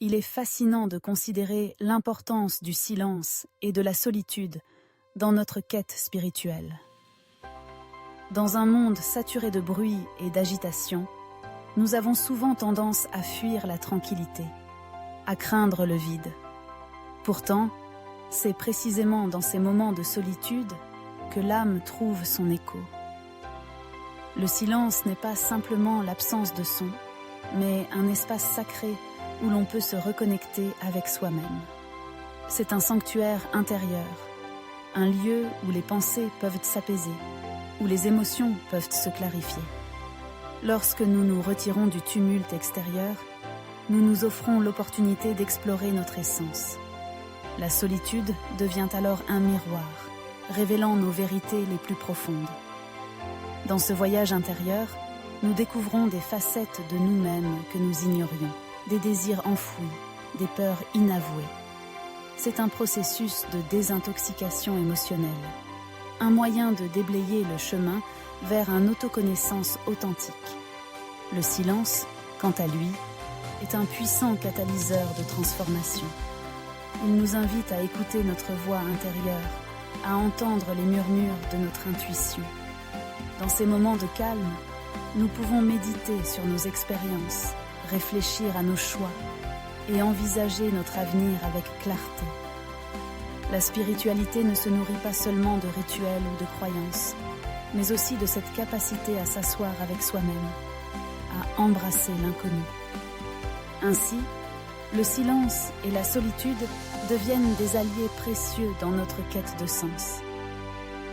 Il est fascinant de considérer l'importance du silence et de la solitude dans notre quête spirituelle. Dans un monde saturé de bruit et d'agitation, nous avons souvent tendance à fuir la tranquillité, à craindre le vide. Pourtant, c'est précisément dans ces moments de solitude que l'âme trouve son écho. Le silence n'est pas simplement l'absence de son, mais un espace sacré où l'on peut se reconnecter avec soi-même. C'est un sanctuaire intérieur, un lieu où les pensées peuvent s'apaiser, où les émotions peuvent se clarifier. Lorsque nous nous retirons du tumulte extérieur, nous nous offrons l'opportunité d'explorer notre essence. La solitude devient alors un miroir, révélant nos vérités les plus profondes. Dans ce voyage intérieur, nous découvrons des facettes de nous-mêmes que nous ignorions, des désirs enfouis, des peurs inavouées. C'est un processus de désintoxication émotionnelle, un moyen de déblayer le chemin vers une autoconnaissance authentique. Le silence, quant à lui, est un puissant catalyseur de transformation. Il nous invite à écouter notre voix intérieure, à entendre les murmures de notre intuition. Dans ces moments de calme, nous pouvons méditer sur nos expériences, réfléchir à nos choix et envisager notre avenir avec clarté. La spiritualité ne se nourrit pas seulement de rituels ou de croyances, mais aussi de cette capacité à s'asseoir avec soi-même, à embrasser l'inconnu. Ainsi, le silence et la solitude deviennent des alliés précieux dans notre quête de sens.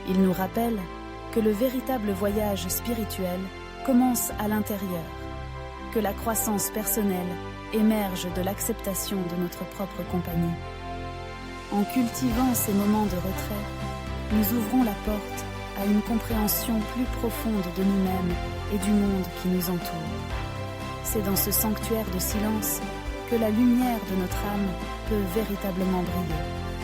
Ils nous rappellent que le véritable voyage spirituel commence à l'intérieur, que la croissance personnelle émerge de l'acceptation de notre propre compagnie. En cultivant ces moments de retrait, nous ouvrons la porte à une compréhension plus profonde de nous-mêmes et du monde qui nous entoure. C'est dans ce sanctuaire de silence que la lumière de notre âme peut véritablement briller.